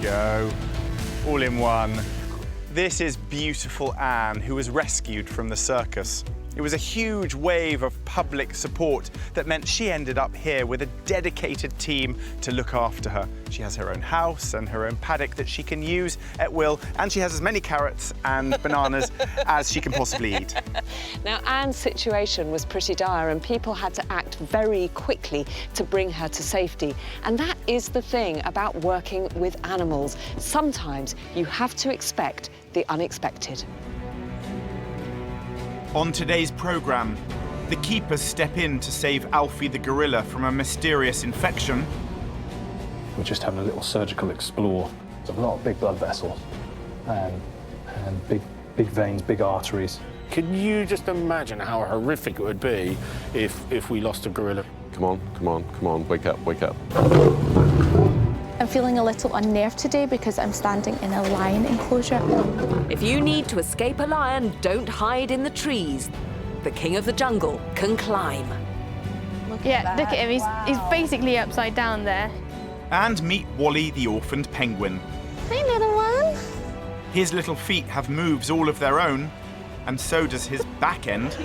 go. All in one. This is beautiful Anne, who was rescued from the circus. It was a huge wave of public support that meant she ended up here with a dedicated team to look after her. She has her own house and her own paddock that she can use at will, and she has as many carrots and bananas as she can possibly eat. Now, Anne's situation was pretty dire and people had to act very quickly to bring her to safety. And that is the thing about working with animals. Sometimes you have to expect the unexpected. On today's programme, the keepers step in to save Alfie the gorilla from a mysterious infection. We're just having a little surgical explore. There's a lot of big blood vessels and big veins, big arteries. Can you just imagine how horrific it would be if we lost a gorilla? Come on, come on, come on, wake up, wake up. I'm feeling a little unnerved today because I'm standing in a lion enclosure. If you need to escape a lion, don't hide in the trees. The king of the jungle can climb. Look at him. He's basically upside down there. And meet Wally the orphaned penguin. Hey, little one. His little feet have moves all of their own, and so does his back end.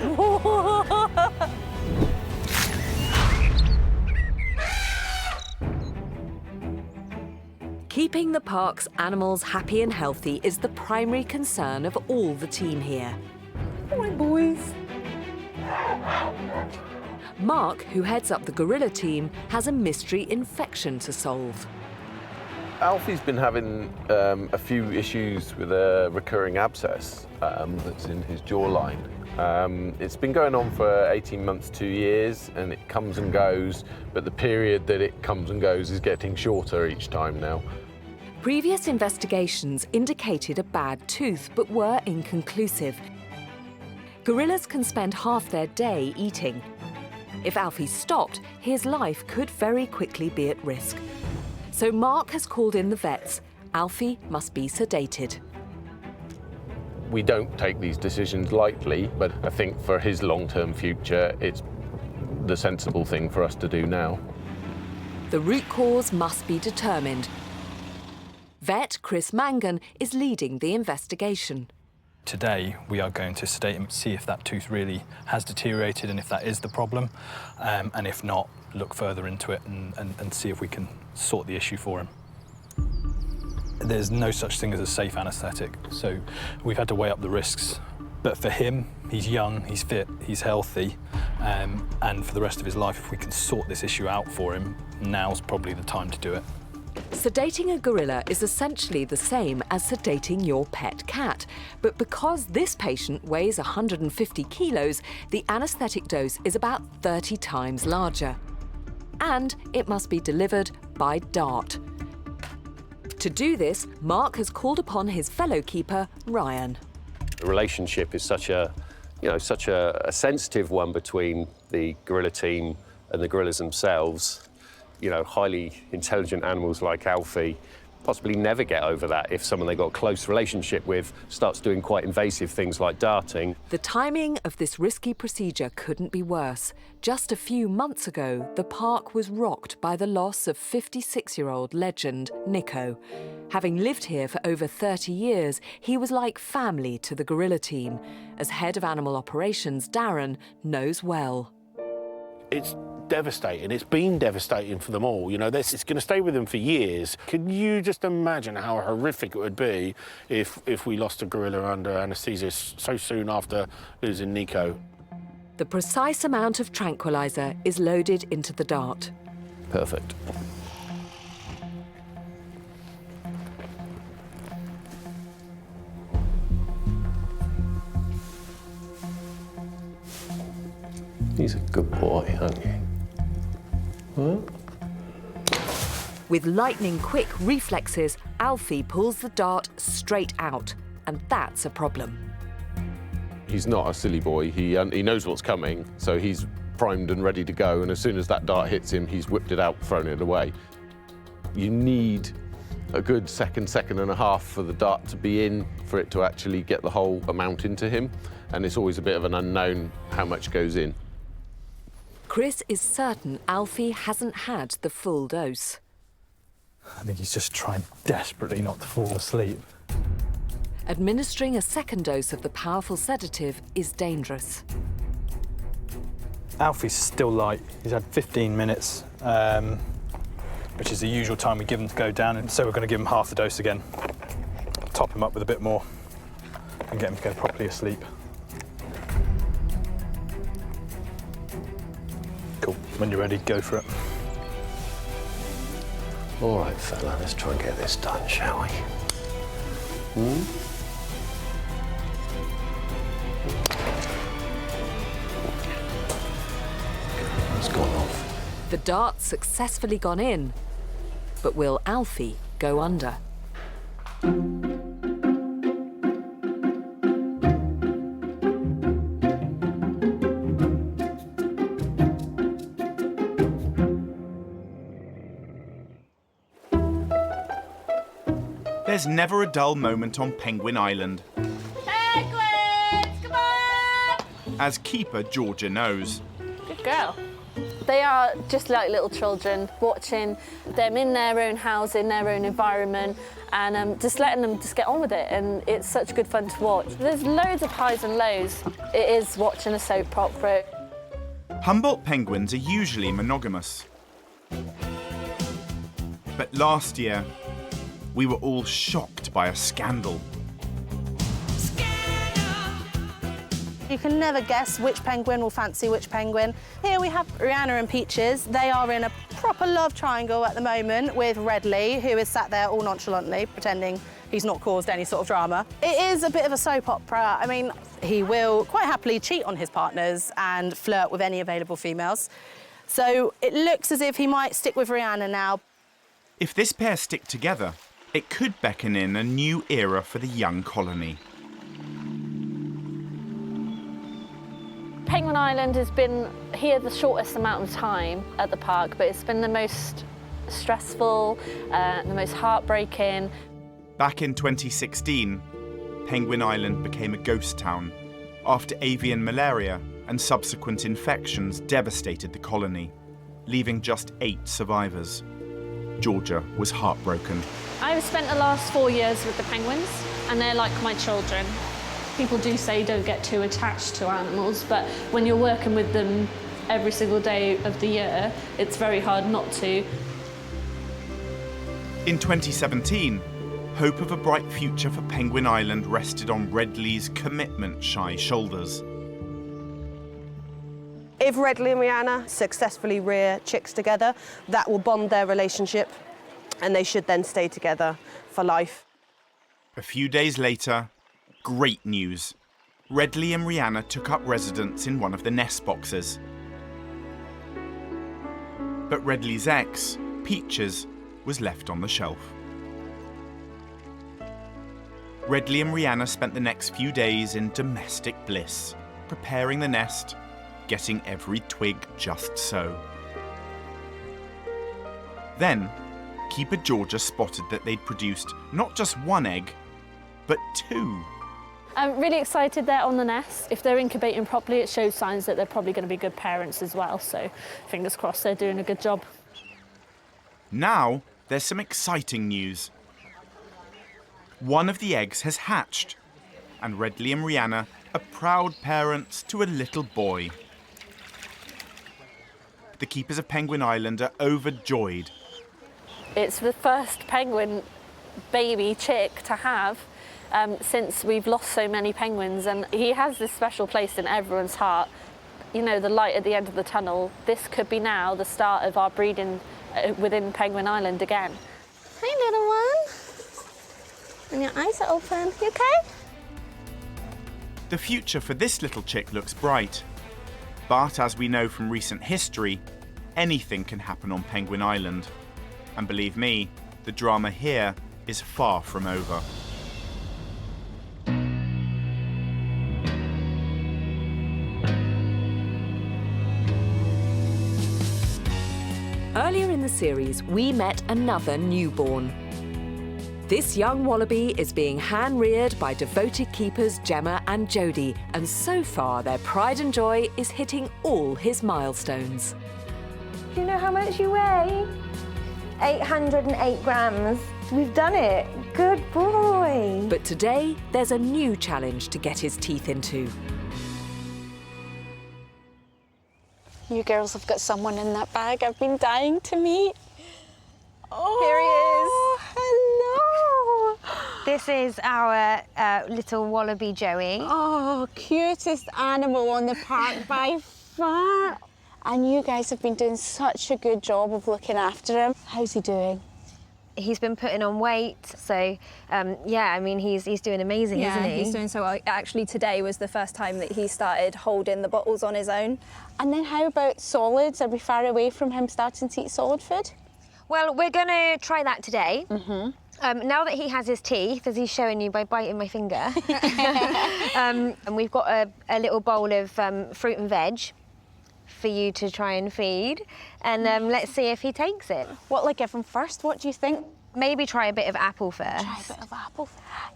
Keeping the park's animals happy and healthy is the primary concern of all the team here. Hi, boys. Mark, who heads up the gorilla team, has a mystery infection to solve. Alfie's been having a few issues with a recurring abscess that's in his jawline. It's been going on for 18 months, 2 years, and it comes and goes, but the period that it comes and goes is getting shorter each time now. Previous investigations indicated a bad tooth, but were inconclusive. Gorillas can spend half their day eating. If Alfie stopped, his life could very quickly be at risk. So Mark has called in the vets. Alfie must be sedated. We don't take these decisions lightly, but I think for his long-term future, it's the sensible thing for us to do now. The root cause must be determined. Vet Chris Mangan is leading the investigation. Today, we are going to sedate him, see if that tooth really has deteriorated and if that is the problem, and if not, look further into it and see if we can sort the issue for him. There's no such thing as a safe anaesthetic, so we've had to weigh up the risks. But for him, he's young, he's fit, he's healthy, and for the rest of his life, if we can sort this issue out for him, now's probably the time to do it. Sedating a gorilla is essentially the same as sedating your pet cat. But because this patient weighs 150 kilos, the anaesthetic dose is about 30 times larger. And it must be delivered by dart. To do this, Mark has called upon his fellow keeper, Ryan. The relationship is such a sensitive one between the gorilla team and the gorillas themselves. You know, highly intelligent animals like Alfie possibly never get over that if someone they got a close relationship with starts doing quite invasive things like darting. The timing of this risky procedure couldn't be worse. Just a few months ago, the park was rocked by the loss of 56-year-old legend Nico. Having lived here for over 30 years, he was like family to the gorilla team. As head of animal operations, Darren knows well. It's devastating. It's been devastating for them all. You know, it's going to stay with them for years. Can you just imagine how horrific it would be if we lost a gorilla under anaesthesia so soon after losing Nico? The precise amount of tranquilizer is loaded into the dart. Perfect. He's a good boy, aren't you? Huh? With lightning-quick reflexes, Alfie pulls the dart straight out, and that's a problem. He's not a silly boy. He knows what's coming, so he's primed and ready to go, and as soon as that dart hits him, he's whipped it out, thrown it away. You need a good second and a half for the dart to be in, for it to actually get the whole amount into him, and it's always a bit of an unknown how much goes in. Chris is certain Alfie hasn't had the full dose. I think he's just trying desperately not to fall asleep. Administering a second dose of the powerful sedative is dangerous. Alfie's still light. He's had 15 minutes, which is the usual time we give him to go down, and so we're going to give him half the dose again. Top him up with a bit more and get him to go properly asleep. Cool. When you're ready, go for it. All right, fella, let's try and get this done, shall we? It's gone off. The dart's successfully gone in, but will Alfie go under? There's never a dull moment on Penguin Island, Penguins, come on! as keeper Georgia knows. Good girl. They are just like little children, watching them in their own house, in their own environment, and just letting them just get on with it, and it's such good fun to watch. There's loads of highs and lows. It is watching a soap opera. Humboldt penguins are usually monogamous. But last year, we were all shocked by a scandal. You can never guess which penguin will fancy which penguin. Here we have Rihanna and Peaches. They are in a proper love triangle at the moment with Redley, who is sat there all nonchalantly, pretending he's not caused any sort of drama. It is a bit of a soap opera. I mean, he will quite happily cheat on his partners and flirt with any available females. So it looks as if he might stick with Rihanna now. If this pair stick together, it could beckon in a new era for the young colony. Penguin Island has been here the shortest amount of time at the park, but it's been the most stressful, the most heartbreaking. Back in 2016, Penguin Island became a ghost town after avian malaria and subsequent infections devastated the colony, leaving just 8 survivors. Georgia was heartbroken. I've spent the last 4 years with the penguins, and they're like my children. People do say don't get too attached to animals, but when you're working with them every single day of the year, it's very hard not to. In 2017, hope of a bright future for Penguin Island rested on Redley's commitment-shy shoulders. If Redley and Rihanna successfully rear chicks together, that will bond their relationship, and they should then stay together for life. A few days later, great news. Redley and Rihanna took up residence in one of the nest boxes. But Redley's ex, Peaches, was left on the shelf. Redley and Rihanna spent the next few days in domestic bliss, preparing the nest, getting every twig just so. Then, keeper Georgia spotted that they'd produced not just 1 egg, but 2. I'm really excited they're on the nest. If they're incubating properly, it shows signs that they're probably going to be good parents as well, so fingers crossed they're doing a good job. Now, there's some exciting news. One of the eggs has hatched, and Redley and Rihanna are proud parents to a little boy. The keepers of Penguin Island are overjoyed. It's the first penguin baby chick to have since we've lost so many penguins, and he has this special place in everyone's heart. You know, the light at the end of the tunnel. This could be now the start of our breeding within Penguin Island again. Hi, little one. And your eyes are open. You okay? The future for this little chick looks bright. But as we know from recent history, anything can happen on Penguin Island. And believe me, the drama here is far from over. Earlier in the series, we met another newborn. This young wallaby is being hand-reared by devoted keepers Gemma and Jodie, and so far their pride and joy is hitting all his milestones. Do you know how much you weigh? 808 grams. We've done it. Good boy. But today, there's a new challenge to get his teeth into. You girls have got someone in that bag I've been dying to meet. Oh, Here he is. Hello. This is our little wallaby Joey. Oh, cutest animal on the park by far. And you guys have been doing such a good job of looking after him. How's he doing? He's been putting on weight, so yeah, I mean, he's doing amazing, isn't he? Yeah, he's doing so well. Actually, today was the first time that he started holding the bottles on his own. And then how about solids? Are we far away from him starting to eat solid food? Well, we're going to try that today. Now that he has his teeth, as he's showing you by biting my finger, and we've got a little bowl of fruit and veg for you to try and feed, and let's see if he takes it. What'll I give him first? What do you think? Maybe try a bit of apple first. Try a bit of apple.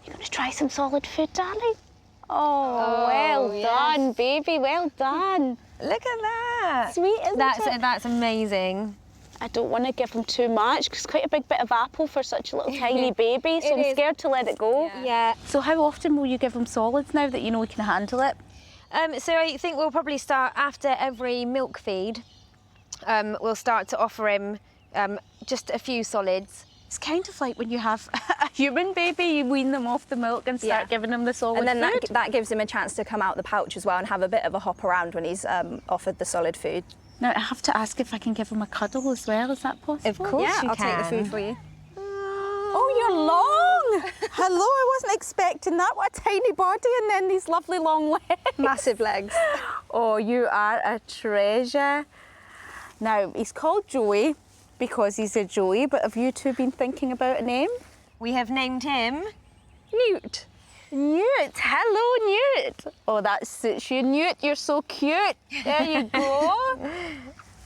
You're going to try some solid food, darling? Oh, well done, baby, well done. Look at that. Sweet, isn't it? That's amazing. I don't want to give him too much because it's quite a big bit of apple for such a little tiny baby, so I'm scared to let it go. Yeah. So how often will you give him solids now that you know he can handle it? So I think we'll probably start after every milk feed. We'll start to offer him just a few solids. It's kind of like when you have a human baby, you wean them off the milk and start giving them the solid food. And then that gives him a chance to come out the pouch as well and have a bit of a hop around when he's offered the solid food. Now, I have to ask if I can give him a cuddle as well. Is that possible? Of course yeah, you I'll can. take the food for you. Oh, you're long! Hello, I wasn't expecting that. What a tiny body and then these lovely long legs. Massive legs. Oh, you are a treasure. Now, he's called Joey because he's a Joey, but have you two been thinking about a name? We have named him Newt. Newt, hello Newt. Oh, that suits you, Newt, you're so cute. There you go.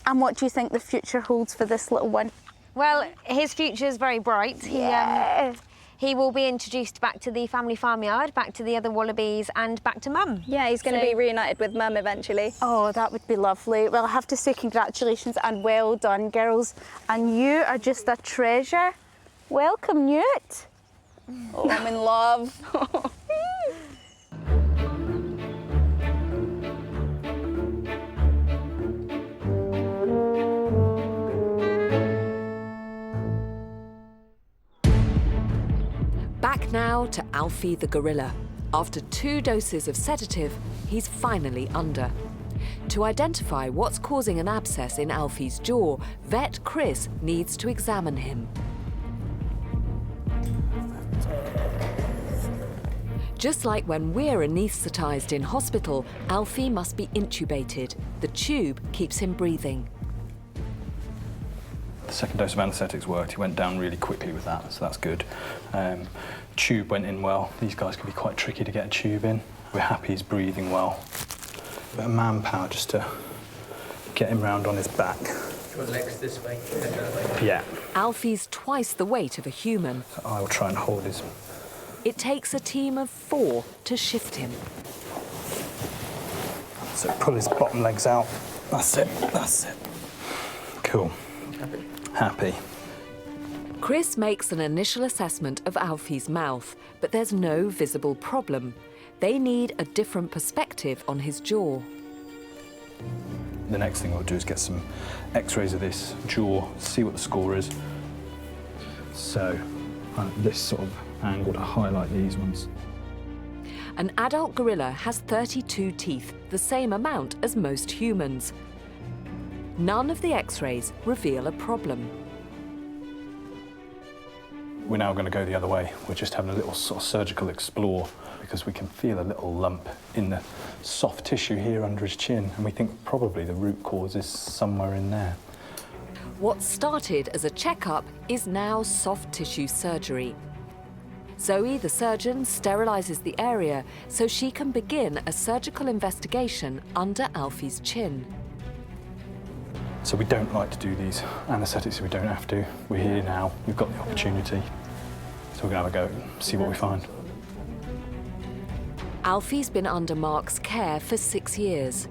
And what do you think the future holds for this little one? Well, his future is very bright. He will be introduced back to the family farmyard, back to the other wallabies and back to Mum. Yeah, he's going to be reunited with Mum eventually. Oh, that would be lovely. Well, I have to say congratulations and well done, girls. And you are just a treasure. Welcome, Newt. Oh, I'm in love. Back now to Alfie the gorilla. After 2 doses of sedative, he's finally under. To identify what's causing an abscess in Alfie's jaw, vet Chris needs to examine him. Just like when we're anaesthetised in hospital, Alfie must be intubated. The tube keeps him breathing. The second dose of anaesthetics worked. He went down really quickly with that, so that's good. Tube went in well. These guys can be quite tricky to get a tube in. We're happy he's breathing well. A bit of manpower just to get him round on his back. Your legs this way, head that way. Yeah. Alfie's twice the weight of a human. So I will try and hold his... It takes a team of 4 to shift him. So pull his bottom legs out. That's it, that's it. Cool. Happy. Chris makes an initial assessment of Alfie's mouth, but there's no visible problem. They need a different perspective on his jaw. The next thing we'll do is get some x-rays of this jaw, see what the score is. So, this sort of angle to highlight these ones. An adult gorilla has 32 teeth, the same amount as most humans. None of the x-rays reveal a problem. We're now going to go the other way. We're just having a little sort of surgical explore because we can feel a little lump in the soft tissue here under his chin, and we think probably the root cause is somewhere in there. What started as a checkup is now soft tissue surgery. Zoe, the surgeon, sterilises the area so she can begin a surgical investigation under Alfie's chin. So we don't like to do these anaesthetics if we don't have to. We're here now, we've got the opportunity. So we're going to have a go and see what we find. Alfie's been under Mark's care for 6 years.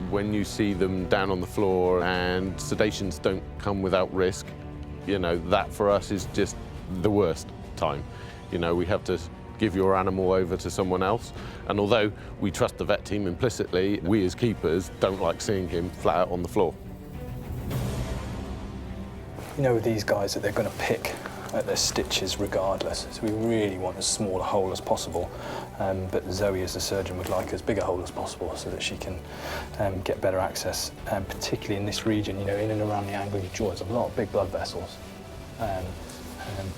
When you see them down on the floor and sedations don't come without risk, You know, that for us is just the worst time. You know, we have to give your animal over to someone else. And although we trust the vet team implicitly, we as keepers don't like seeing him flat out on the floor. You know with these guys that they're going to pick at their stitches regardless, so we really want as small a hole as possible, but Zoe as the surgeon would like as big a hole as possible so that she can get better access, particularly in this region, you know, in and around the angle of your jaw. There's a lot of big blood vessels,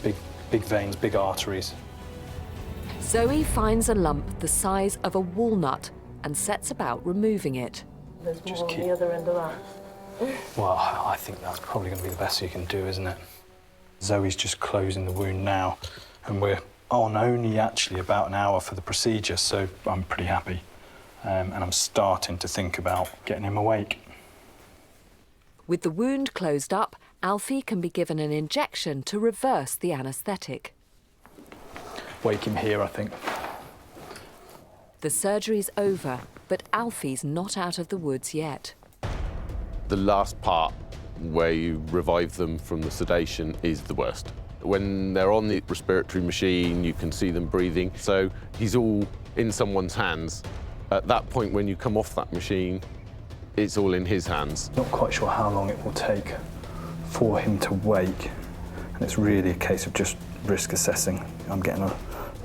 big veins, big arteries. Zoe finds a lump the size of a walnut and sets about removing it. There's more on the other end of that. Well, I think that's probably going to be the best you can do, isn't it? Zoe's just closing the wound now, and we're on only actually about an hour for the procedure, so I'm pretty happy. And I'm starting to think about getting him awake. With the wound closed up, Alfie can be given an injection to reverse the anaesthetic. Wake him here, I think. The surgery's over, but Alfie's not out of the woods yet. The last part, where you revive them from the sedation, is the worst. When they're on the respiratory machine, you can see them breathing, so he's all in someone's hands. At that point, when you come off that machine, it's all in his hands. Not quite sure how long it will take for him to wake, and it's really a case of just risk assessing. I'm getting a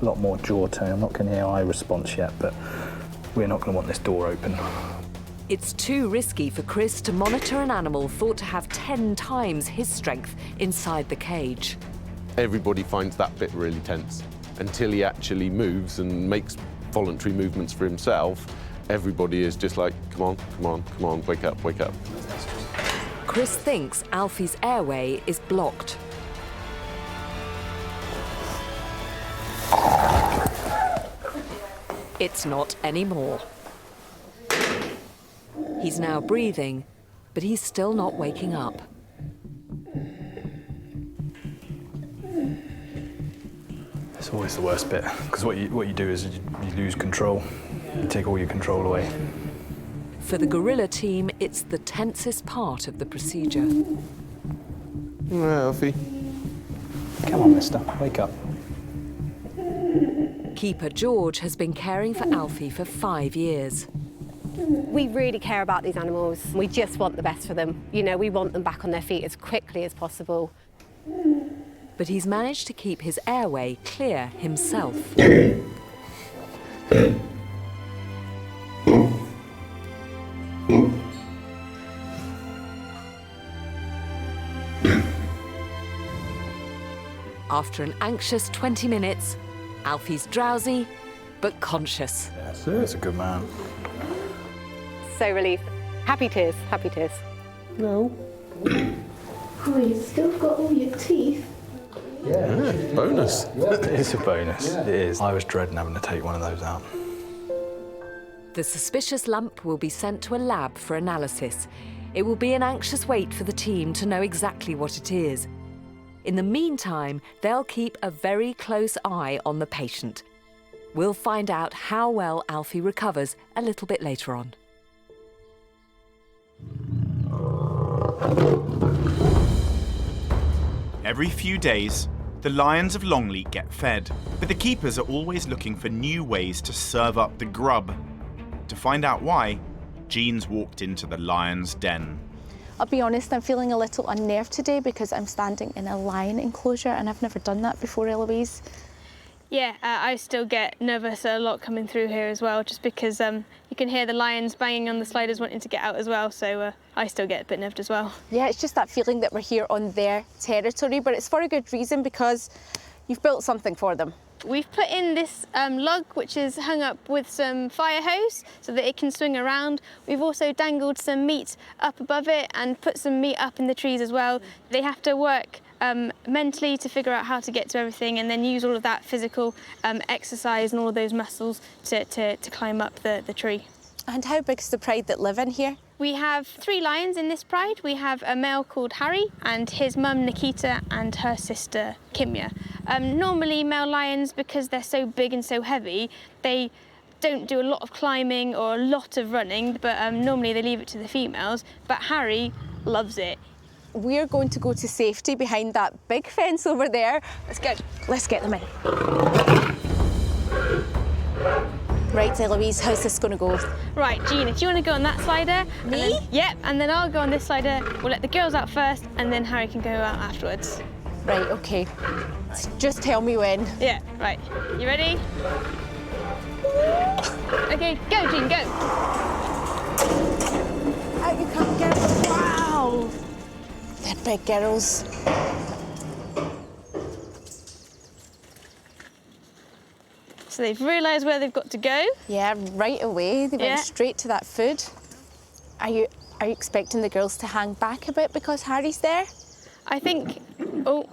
lot more jaw tone. I'm not getting the eye response yet, but we're not going to want this door open. It's too risky for Chris to monitor an animal thought to have 10 times his strength inside the cage. Everybody finds that bit really tense. Until he actually moves and makes voluntary movements for himself, everybody is just like, come on, come on, come on, wake up, wake up. Chris thinks Alfie's airway is blocked. It's not anymore. He's now breathing, but he's still not waking up. It's always the worst bit, because what you do is you lose control. You take all your control away. For the gorilla team, it's the tensest part of the procedure. Alfie. Come on, mister, wake up. Keeper George has been caring for Alfie for 5 years. We really care about these animals. We just want the best for them. You know, we want them back on their feet as quickly as possible. But he's managed to keep his airway clear himself. After an anxious 20 minutes, Alfie's drowsy, but conscious. He's a good man. So relieved. Happy tears, happy tears. No. Oh, you've still got all your teeth? Yeah, bonus. It is a bonus, it is. I was dreading having to take one of those out. The suspicious lump will be sent to a lab for analysis. It will be an anxious wait for the team to know exactly what it is. In the meantime, they'll keep a very close eye on the patient. We'll find out how well Alfie recovers a little bit later on. Every few days, the lions of Longleat get fed, but the keepers are always looking for new ways to serve up the grub. To find out why, Jean's walked into the lion's den. I'll be honest, I'm feeling a little unnerved today because I'm standing in a lion enclosure and I've never done that before, Eloise. Yeah, I still get nervous a lot coming through here as well, just because you can hear the lions banging on the sliders wanting to get out as well, so I still get a bit nerved as well. Yeah, it's just that feeling that we're here on their territory, but it's for a good reason because you've built something for them. We've put in this lug, which is hung up with some fire hose so that it can swing around. We've also dangled some meat up above it and put some meat up in the trees as well. They have to work mentally to figure out how to get to everything and then use all of that physical exercise and all of those muscles to climb up the tree. And how big's the pride that live in here? We have 3 lions in this pride. We have a male called Harry and his mum Nikita and her sister Kimya. Normally male lions, because they're so big and so heavy, they don't do a lot of climbing or a lot of running, but normally they leave it to the females. But Harry loves it. We're going to go to safety behind that big fence over there. Let's get them in. Right, Eloise, how's this going to go? Right, Gina, do you want to go on that slider? Me? Yep, and then I'll go on this slider. We'll let the girls out first, and then Harry can go out afterwards. Right, OK. Just tell me when. Yeah, right. You ready? OK, go, Jean, go. Out you come, girls. Wow! They're big girls. So they've realised where they've got to go. Yeah, right away. They went straight to that food. Are you expecting the girls to hang back a bit because Harry's there? I think... Oh.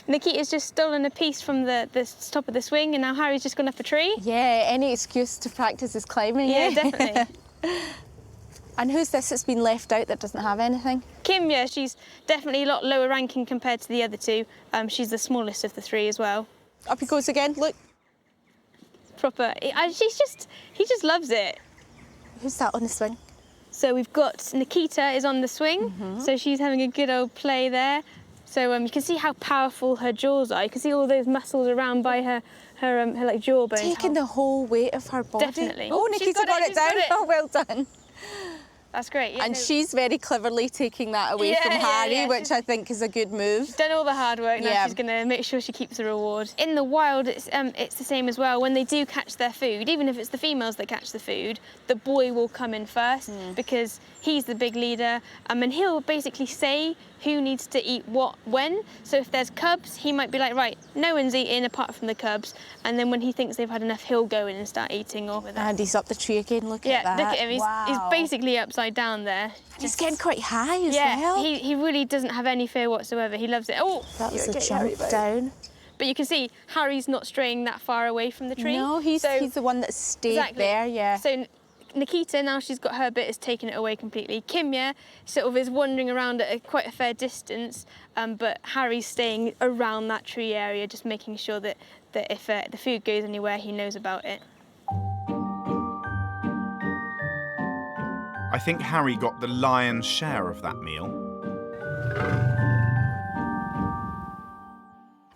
Nikita's just stolen a piece from the top of the swing, and now Harry's just gone up a tree. Yeah, any excuse to practice his climbing. Yeah, definitely. And who's this that's been left out that doesn't have anything? Kimya, she's definitely a lot lower ranking compared to the other two. She's the smallest of the three as well. Up he goes again, look. Proper. He just loves it. Who's that on the swing? So we've got Nikita is on the swing, so she's having a good old play there. So you can see how powerful her jaws are. You can see all those muscles around by her like jawbone. Taking the whole weight of her body. Definitely. Oh, Nikita got it down. Oh, well done. That's great. Yeah, and she's very cleverly taking that away from Harry, which I think is a good move. She's done all the hard work, now she's going to make sure she keeps the reward. In the wild, it's the same as well. When they do catch their food, even if it's the females that catch the food, the boy will come in first because he's the big leader, and he'll basically say who needs to eat what when. So if there's cubs, he might be like, right, no one's eating apart from the cubs, and then when he thinks they've had enough, he'll go in and start eating all with them. And he's up the tree again, look at that. Yeah, look at him, he's basically upside down there. He's getting quite high as well. Yeah, he really doesn't have any fear whatsoever. He loves it. Oh, that was a jump down. But you can see Harry's not straying that far away from the tree. No, he's the one that stayed there, yeah. So Nikita, now she's got her bit, is taking it away completely. Kimya sort of is wandering around at quite a fair distance, but Harry's staying around that tree area, just making sure that if the food goes anywhere, he knows about it. I think Harry got the lion's share of that meal.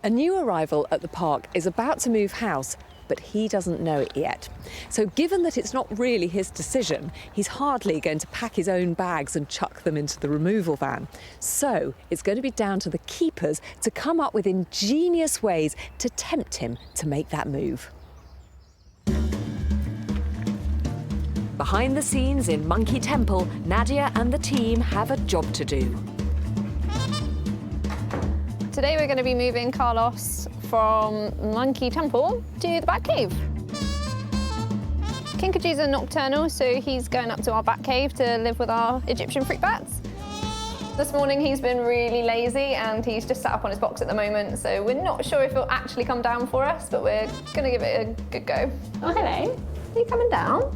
A new arrival at the park is about to move house, but he doesn't know it yet. So given that it's not really his decision, he's hardly going to pack his own bags and chuck them into the removal van. So it's going to be down to the keepers to come up with ingenious ways to tempt him to make that move. Behind the scenes in Monkey Temple, Nadia and the team have a job to do. Today we're going to be moving Carlos from Monkey Temple to the Bat Cave. Kinkajous are nocturnal, so he's going up to our Bat Cave to live with our Egyptian fruit bats. This morning he's been really lazy and he's just sat up on his box at the moment, so we're not sure if he'll actually come down for us, but we're going to give it a good go. Oh, hello. Are you coming down?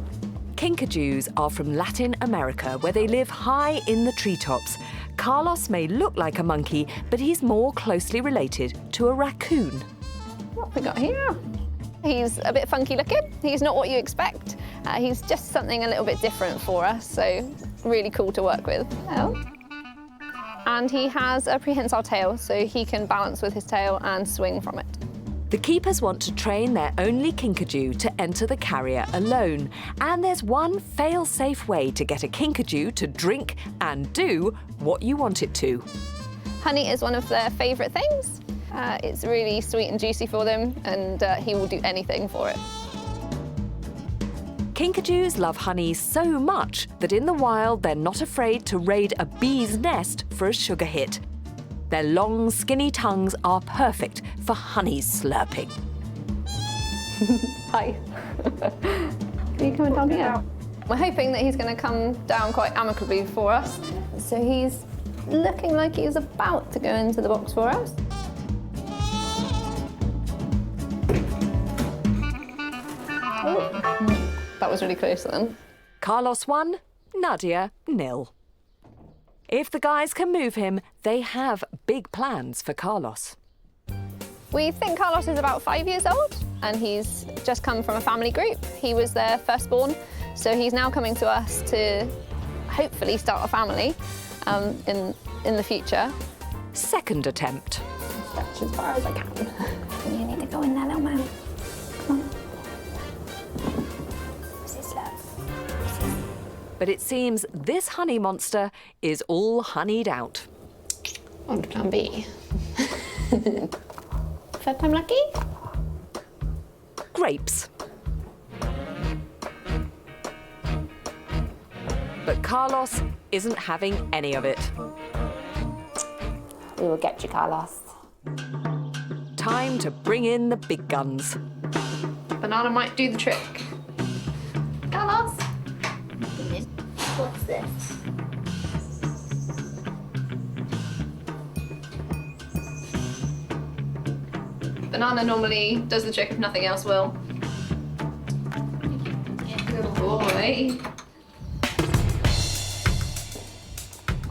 Kinkajous are from Latin America, where they live high in the treetops. Carlos may look like a monkey, but he's more closely related to a raccoon. What have we got here? He's a bit funky looking. He's not what you expect. He's just something a little bit different for us, so really cool to work with. Oh. And he has a prehensile tail, so he can balance with his tail and swing from it. The keepers want to train their only Kinkajou to enter the carrier alone. And there's one fail-safe way to get a Kinkajou to drink and do what you want it to. Honey is one of their favourite things. It's really sweet and juicy for them, and he will do anything for it. Kinkajous love honey so much that in the wild they're not afraid to raid a bee's nest for a sugar hit. Their long, skinny tongues are perfect for honey slurping. Hi. Are you coming down here? We're hoping that he's going to come down quite amicably for us. So he's looking like he's about to go into the box for us. Oh, that was really close then. Carlos 1, Nadia 0. If the guys can move him, they have big plans for Carlos. We think Carlos is about 5 years old, and he's just come from a family group. He was their firstborn, so he's now coming to us to hopefully start a family in the future. Second attempt. Stretch as far as I can. You need to go in there, little man. Come on. But it seems this honey monster is all honeyed out. On to plan B. Third time lucky? Grapes. But Carlos isn't having any of it. We will get you, Carlos. Time to bring in the big guns. Banana might do the trick. Carlos? What's this? Banana normally does the trick if nothing else will. Good boy.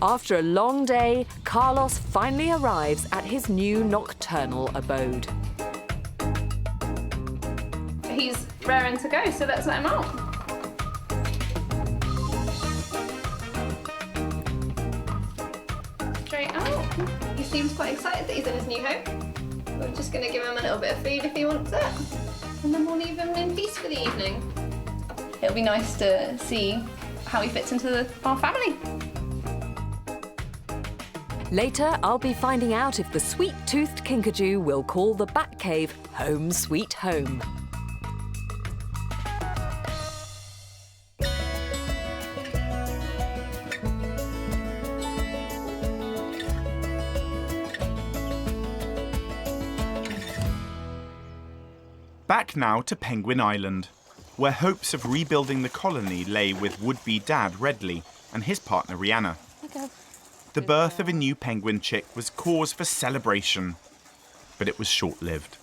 After a long day, Carlos finally arrives at his new nocturnal abode. He's raring to go, so let's let him out. Straight out. He seems quite excited that he's in his new home. We're just going to give him a little bit of food if he wants it. And then we'll leave him in peace for the evening. It'll be nice to see how he fits into our family. Later, I'll be finding out if the sweet-toothed Kinkajou will call the Batcave home sweet home. Back now to Penguin Island, where hopes of rebuilding the colony lay with would-be dad Redley and his partner Rihanna. Okay. The birth of a new penguin chick was cause for celebration, but it was short-lived.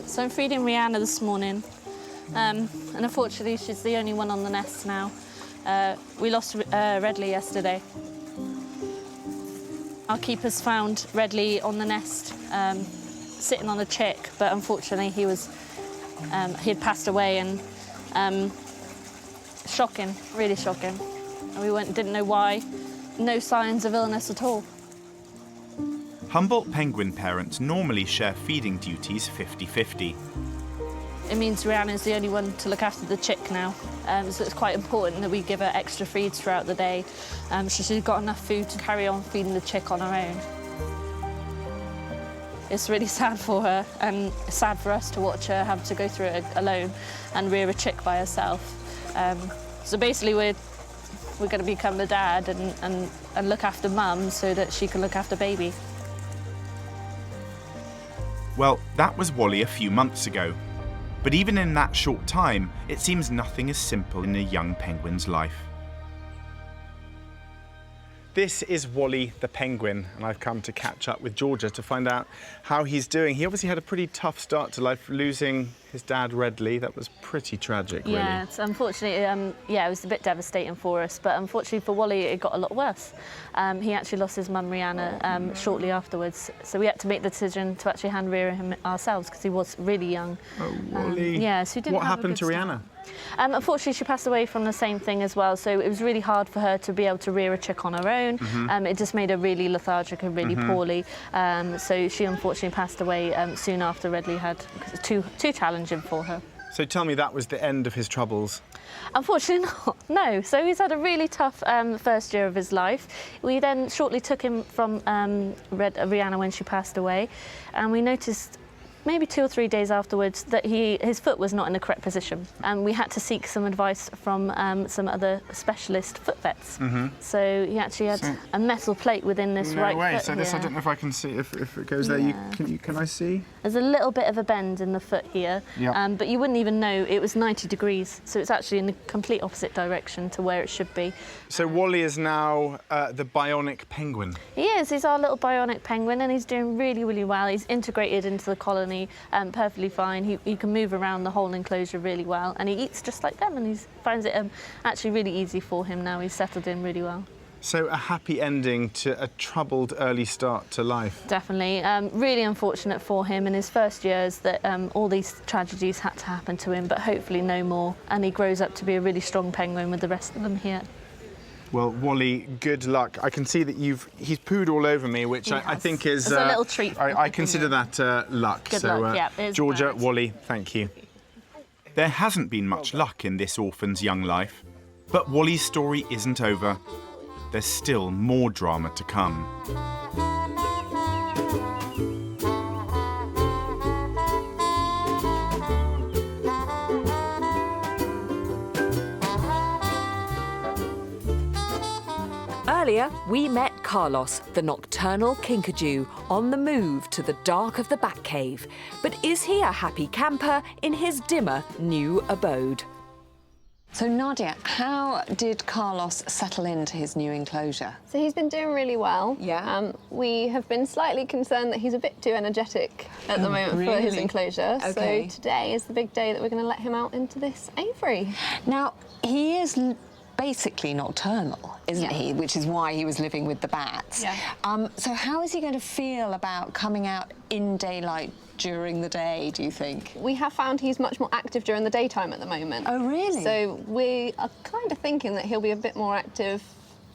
So I'm feeding Rihanna this morning, and unfortunately she's the only one on the nest now. We lost Redley yesterday. Our keepers found Redley on the nest, sitting on a chick, but unfortunately he had passed away, and shocking, really shocking. And we didn't know why. No signs of illness at all. Humboldt penguin parents normally share feeding duties 50-50. It means Rihanna's the only one to look after the chick now, so it's quite important that we give her extra feeds throughout the day, so she's got enough food to carry on feeding the chick on her own. It's really sad for her, and sad for us to watch her have to go through it alone and rear a chick by herself. So basically we're going to become the dad and look after mum so that she can look after baby. Well, that was Wally a few months ago. But even in that short time, it seems nothing is simple in a young penguin's life. This is Wally the penguin, and I've come to catch up with Georgia to find out how he's doing. He obviously had a pretty tough start to life, losing his dad, Redley. That was pretty tragic, really. Yeah, it's unfortunately, it was a bit devastating for us, but unfortunately for Wally, it got a lot worse. He actually lost his mum, Rihanna, shortly afterwards, so we had to make the decision to actually hand rear him ourselves because he was really young. Oh, Wally. Yeah, so he didn't What have a happened to good Rihanna? start. Unfortunately, she passed away from the same thing as well, so it was really hard for her to be able to rear a chick on her own. It just made her really lethargic and really poorly. So she unfortunately passed away soon after Redley had, because it was too challenging for her. So tell me, that was the end of his troubles? Unfortunately not, no. So he's had a really tough first year of his life. We then shortly took him from Rihanna when she passed away, and we noticed maybe 2 or 3 days afterwards that his foot was not in the correct position, and we had to seek some advice from some other specialist foot vets. So he actually had a metal plate within this right foot. So this, I don't know if I can see if it goes there. Can I see? There's a little bit of a bend in the foot here, but you wouldn't even know it was 90 degrees, so it's actually in the complete opposite direction to where it should be. So Wally is now the bionic penguin. He is, he's our little bionic penguin, and he's doing really, really well. He's integrated into the colony perfectly fine. He can move around the whole enclosure really well, and he eats just like them, and he finds it actually really easy for him now. He's settled in really well. So a happy ending to a troubled early start to life. Definitely. Really unfortunate for him in his first years that all these tragedies had to happen to him, but hopefully no more, and he grows up to be a really strong penguin with the rest of them here. Well, Wally, good luck. I can see that he's pooed all over me, which I think is... It's a little treat. I consider that luck. Good luck, yeah. It's Georgia, birds. Wally, thank you. There hasn't been much luck in this orphan's young life, but Wally's story isn't over. There's still more drama to come. Earlier, we met Carlos, the nocturnal kinkajou, on the move to the dark of the Batcave. But is he a happy camper in his dimmer new abode? So, Nadia, how did Carlos settle into his new enclosure? So he's been doing really well. Yeah. We have been slightly concerned that he's a bit too energetic at the moment for his enclosure. Okay. So today is the big day that we're going to let him out into this aviary. Now, he is basically nocturnal, isn't he? Which is why he was living with the bats. Yeah. So how is he going to feel about coming out in daylight during the day, do you think? We have found he's much more active during the daytime at the moment. Oh, really? So we are kind of thinking that he'll be a bit more active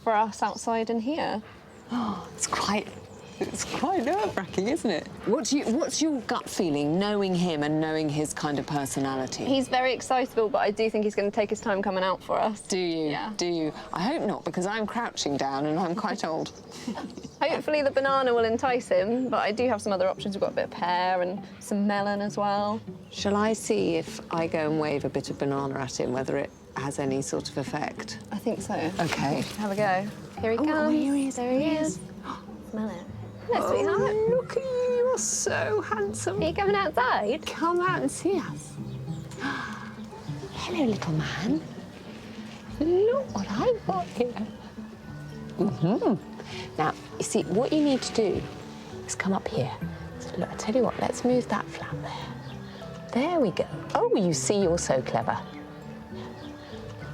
for us outside and here. Oh, it's quite nerve-wracking, isn't it? What's your gut feeling, knowing him and knowing his kind of personality? He's very excitable, but I do think he's going to take his time coming out for us. Do you? Yeah. Do you? I hope not, because I'm crouching down and I'm quite old. Hopefully the banana will entice him, but I do have some other options. We've got a bit of pear and some melon as well. Shall I see if I go and wave a bit of banana at him, whether it has any sort of effect? I think so. OK. Have a go. Here he comes. Oh, here he is. There he is. Smell it. Hello, sweetheart. Look at you. You're so handsome. Are you coming outside? Come out and see us. Hello, little man. Look what I've got here. Now, you see, what you need to do is come up here. So, look, I tell you what, let's move that flap there. There we go. Oh, you see, you're so clever.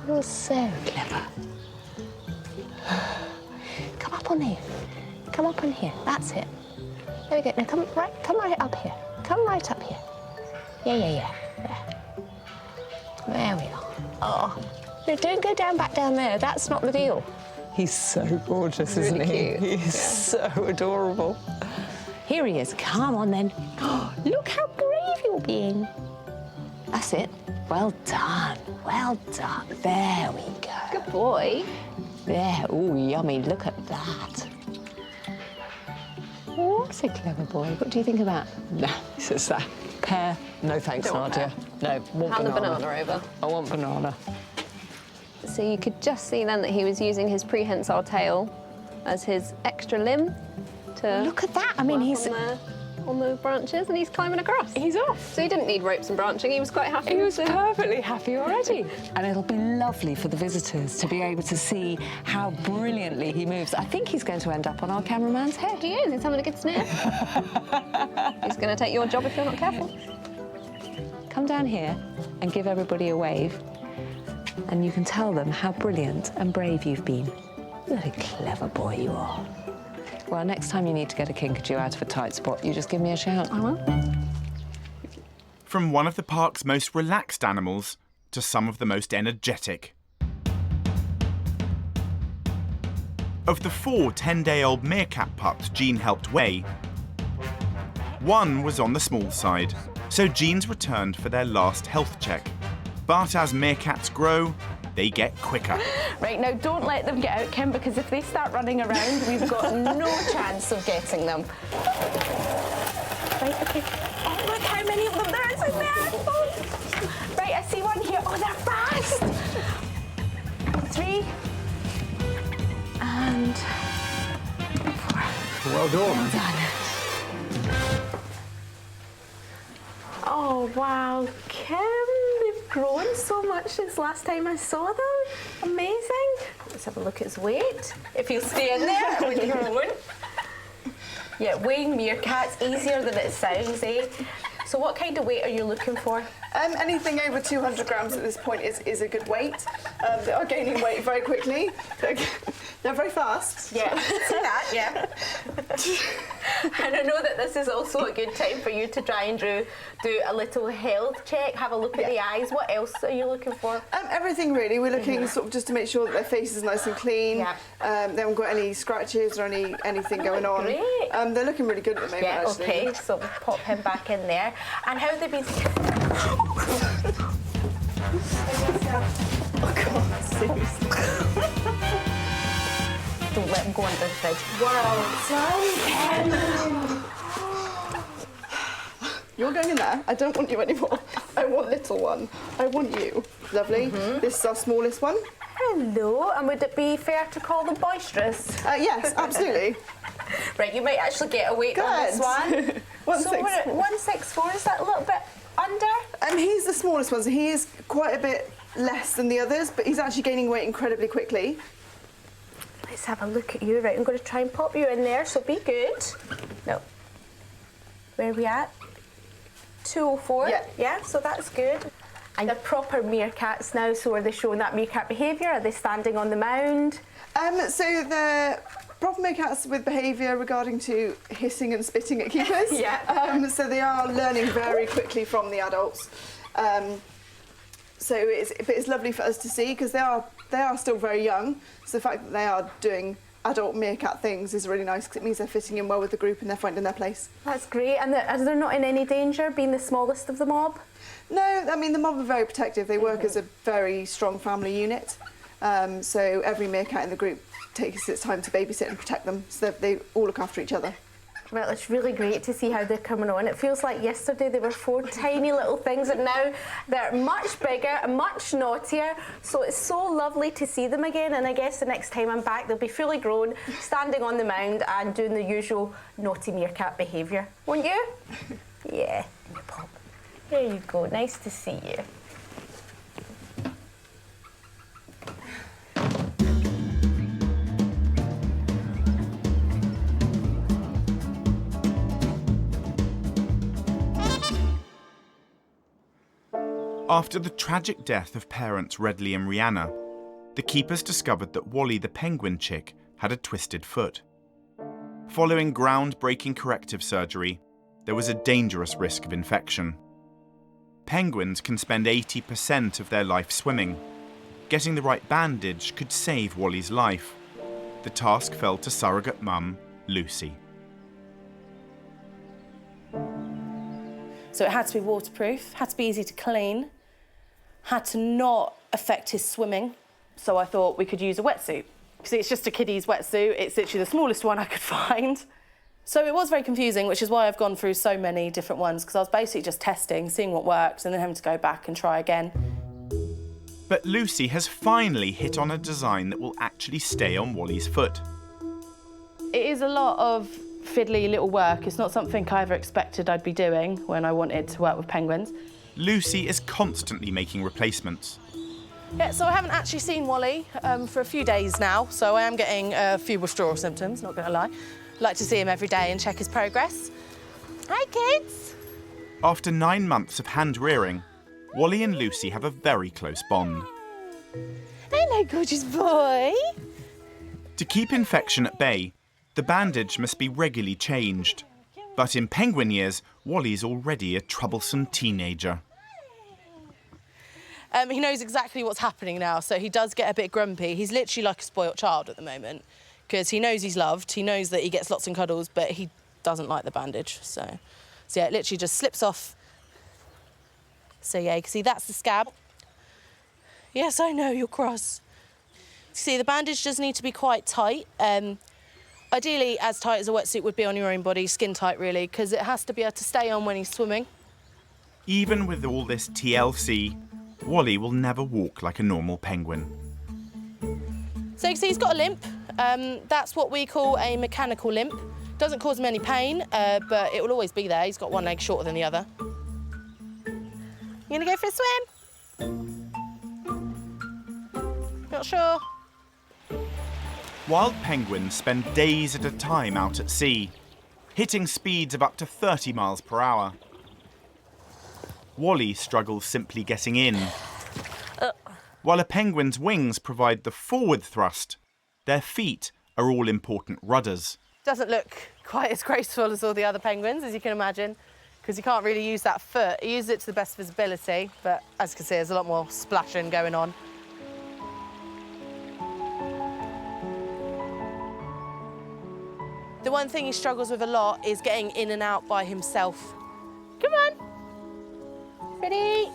You're so clever. Come up on here. Come up on here. That's it. There we go. Now come right up here. Come right up here. Yeah. There we are. Oh, no, don't go back down there. That's not the deal. He's so gorgeous, isn't he? He's so adorable. Here he is. Come on, then. Look how brave you're being. That's it. Well done. Well done. There we go. Good boy. There. Oh, yummy. Look at that. What's a clever boy? What do you think of that? No, it's just that. Pear? No thanks, Don't want Nadia. No, want Hand the banana. banana over. I want banana. So you could just see then that he was using his prehensile tail as his extra limb to Look at that. I mean, he's... on the branches, and he's climbing across. He's off. So he didn't need ropes and branching. He was quite happy. He was perfectly happy already. And it'll be lovely for the visitors to be able to see how brilliantly he moves. I think he's going to end up on our cameraman's head. He is. He's having a good sniff. He's going to take your job if you're not careful. Come down here and give everybody a wave. And you can tell them how brilliant and brave you've been. What a clever boy you are. Well, next time you need to get a kinkajou out of a tight spot, you just give me a shout. I will. From one of the park's most relaxed animals to some of the most energetic. Of the 4 10-day-old meerkat pups Jean helped weigh, one was on the small side, so Jean's returned for their last health check. But as meerkats grow, they get quicker. Right, now don't let them get out, Kim, because if they start running around, we've got no chance of getting them. Right, OK. Oh, look how many of them there is in there. Oh. Right, I see one here. Oh, they're fast. 3 and 4. Well done. Well done. Oh, wow, Kim, they've grown so much since last time I saw them. Amazing. Let's have a look at his weight. If you'll stay in there with your own. Yeah, weighing meerkats easier than it sounds, eh? So what kind of weight are you looking for? Anything over 200 grams at this point is a good weight. They are gaining weight very quickly. They're very fast. Yeah, see that, yeah. And I know that this is also a good time for you to try and do a little health check, have a look at the eyes. What else are you looking for? Everything really. We're looking sort of just to make sure that their face is nice and clean. Yeah. They haven't got any scratches or anything going on. Great. They're looking really good at the moment, Yeah, actually. okay, so we'll pop him back in there. And how have they been... Oh God, seriously. Don't let him go under the fridge. Wow, you're going in there. I don't want you anymore. I want little one. I want you. Lovely. This is our smallest one. Hello, and would it be fair to call them boisterous? Yes, absolutely. Right, you might actually get a weight on this one. So we're at 164, is that a little bit under? He's the smallest one, so he is quite a bit less than the others, but he's actually gaining weight incredibly quickly. Let's have a look at you. Right, I'm going to try and pop you in there, so be good. No. Where are we at? 204? Yeah, so that's good. And they're proper meerkats now, so are they showing that meerkat behaviour? Are they standing on the mound? So they're proper meerkats with behaviour regarding to hissing and spitting at keepers. So they are learning very quickly from the adults. So it's lovely for us to see because they are still very young. So the fact that they are doing adult meerkat things is really nice because it means they're fitting in well with the group and they're finding their place. That's great. And they're not in any danger, being the smallest of the mob? No, I mean, the mob are very protective. They work as a very strong family unit. So every meerkat in the group takes its time to babysit and protect them, so that they all look after each other. Well, it's really great to see how they're coming on. It feels like yesterday they were 4 tiny little things, and now they're much bigger and much naughtier. So it's so lovely to see them again, and I guess the next time I'm back, they'll be fully grown, standing on the mound and doing the usual naughty meerkat behaviour. Won't you? Yeah. Pop. There you go. Nice to see you. After the tragic death of parents Redley and Rihanna, the keepers discovered that Wally the penguin chick had a twisted foot. Following groundbreaking corrective surgery, there was a dangerous risk of infection. Penguins can spend 80% of their life swimming. Getting the right bandage could save Wally's life. The task fell to surrogate mum, Lucy. So it had to be waterproof, had to be easy to clean, had to not affect his swimming. So I thought we could use a wetsuit. See, it's just a kiddie's wetsuit. It's literally the smallest one I could find. So it was very confusing, which is why I've gone through so many different ones, because I was basically just testing, seeing what worked, and then having to go back and try again. But Lucy has finally hit on a design that will actually stay on Wally's foot. It is a lot of fiddly little work. It's not something I ever expected I'd be doing when I wanted to work with penguins. Lucy is constantly making replacements. Yeah, so I haven't actually seen Wally for a few days now, so I am getting a few withdrawal symptoms, not going to lie. Like to see him every day and check his progress. Hi, kids! After 9 months of hand-rearing, Wally and Lucy have a very close bond. Hello, gorgeous boy! To keep infection at bay, the bandage must be regularly changed. But in penguin years, Wally's already a troublesome teenager. He knows exactly what's happening now, so he does get a bit grumpy. He's literally like a spoilt child at the moment, because he knows he's loved, he knows that he gets lots of cuddles, but he doesn't like the bandage. So yeah, it literally just slips off. So yeah, you can see that's the scab. Yes, I know, you're cross. See, the bandage does need to be quite tight. Ideally, as tight as a wetsuit would be on your own body, skin tight really, because it has to be able to stay on when he's swimming. Even with all this TLC, Wally will never walk like a normal penguin. So you can see he's got a limp. That's what we call a mechanical limp. Doesn't cause him any pain, but it will always be there. He's got one leg shorter than the other. You gonna go for a swim? Not sure? Wild penguins spend days at a time out at sea, hitting speeds of up to 30 miles per hour. Wally struggles simply getting in. While a penguin's wings provide the forward thrust, Their feet are all important rudders. Doesn't look quite as graceful as all the other penguins, as you can imagine, because you can't really use that foot. He uses it to the best of his ability, but as you can see, there's a lot more splashing going on. The one thing he struggles with a lot is getting in and out by himself. Come on. Ready?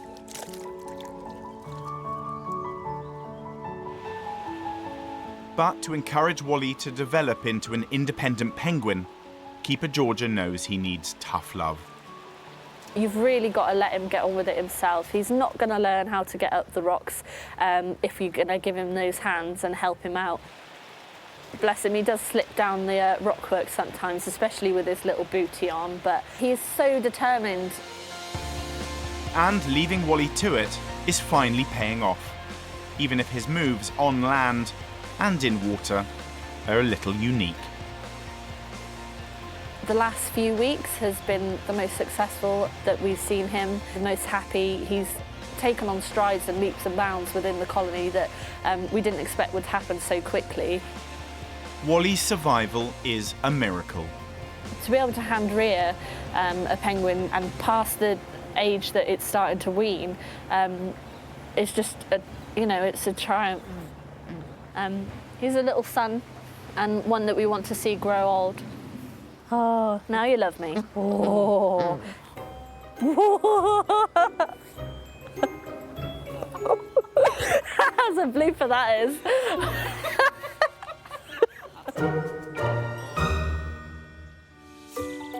But to encourage Wally to develop into an independent penguin, Keeper Georgia knows he needs tough love. You've really got to let him get on with it himself. He's not going to learn how to get up the rocks if you're going to give him those hands and help him out. Bless him, he does slip down the rockwork sometimes, especially with his little bootie on, but he is so determined. And leaving Wally to it is finally paying off, even if his moves on land and in water are a little unique. The last few weeks has been the most successful that we've seen him, the most happy. He's taken on strides and leaps and bounds within the colony that we didn't expect would happen so quickly. Wally's survival is a miracle. To be able to hand rear a penguin and past the age that it's starting to wean, it's just, it's a triumph. He's a little son and one that we want to see grow old. Oh, now you love me. Oh. That's a blooper, that is.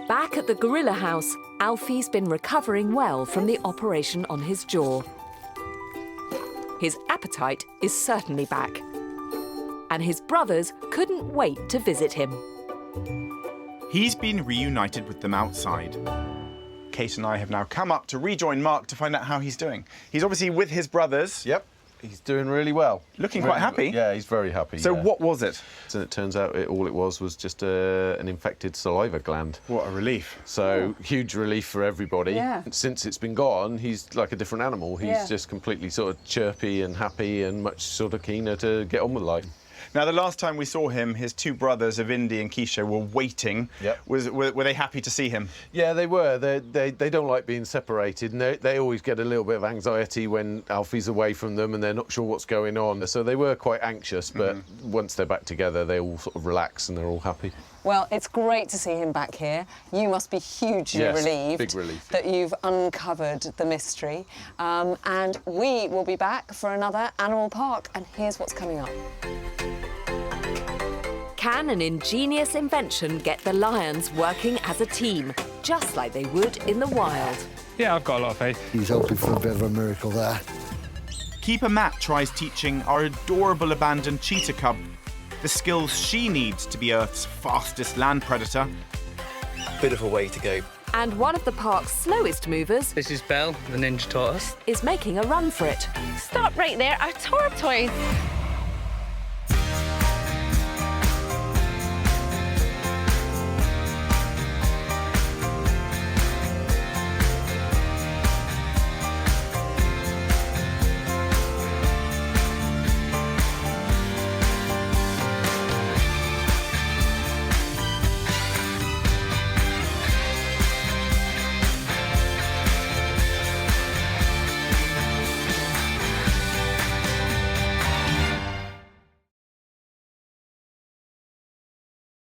Back at the gorilla house, Alfie's been recovering well from the operation on his jaw. His appetite is certainly back. And his brothers couldn't wait to visit him. He's been reunited with them outside. Kate and I have now come up to rejoin Mark to find out how he's doing. He's obviously with his brothers. Yep. He's doing really well. Looking quite happy. Yeah, he's very happy. So what was it? So it turns out all it was just an infected saliva gland. What a relief. So huge relief for everybody. Yeah. Since it's been gone, he's like a different animal. He's just completely sort of chirpy and happy and much sort of keener to get on with life. Now, the last time we saw him, his two brothers, Avindi and Keisha, were waiting. Yep. Were they happy to see him? Yeah, they were. They don't like being separated, and they always get a little bit of anxiety when Alfie's away from them and they're not sure what's going on. So they were quite anxious, but once they're back together, they all sort of relax and they're all happy. Well, it's great to see him back here. You must be hugely relieved big relief. that you've uncovered the mystery. And we will be back for another Animal Park. And here's what's coming up. Can an ingenious invention get the lions working as a team, just like they would in the wild? Yeah, I've got a lot of faith. He's hoping for a bit of a miracle there. Keeper Matt tries teaching our adorable abandoned cheetah cub the skills she needs to be Earth's fastest land predator. Bit of a way to go. And one of the park's slowest movers... This is Belle, the ninja tortoise. ...is making a run for it. Stop right there, our tortoise.